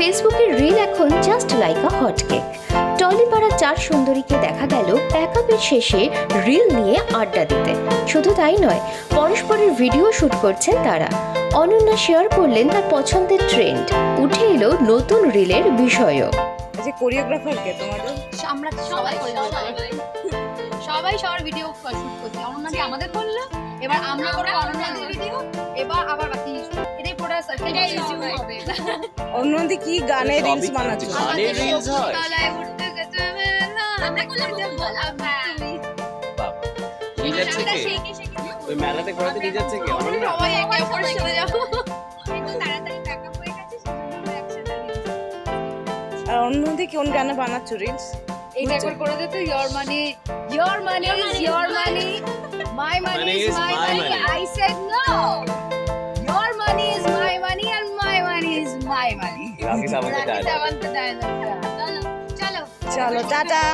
ফেসবুকের রিল এখন just like a hot cake. Tollypara চার সুন্দরীকে দেখা গেল প্যাকআপের শেষে রিল নিয়ে আড্ডা দিতে। শুধু তাই নয়, পরস্পরের ভিডিও শুট করছেন তারা। অনন্যা শেয়ার করলেন তার পছন্দের ট্রেন্ড। উঠে এলো নতুন রিলের বিষয়ও। যে কোরিওগ্রাফার কে তোমাদের? আমরা সবাই সবার ভিডিও শুট করছি। অনন্যাদি আমাদের করলো, এবার আমরা করবো অনন্যাদের ভিডিও, এবার আবার বাকি এটাই পুরো সার্কেলটা ইজি হবে। অন্যদি কি গানে রিলস বানাচ্ছো? গানে রিলস হয়? তলায় উঠতে গেছে না, আমরা করলাম বললাম নিয়ে যাচ্ছে কে? ওই মেলাতে ঘোরাতে নিয়ে যাচ্ছে কে? অনন্যা? সবাই একে অপরের সাথে যাবো। আর অন্যদি কোন গানে বানাচ্ছো রিলস? এইটা একবার করে দিতে, your money is your money, my money is my money. I said no. Your money is my money and my money is my money. রাখি সামন্ত রাখি সামন্ত dialogue টা। চলো চলো টাটা।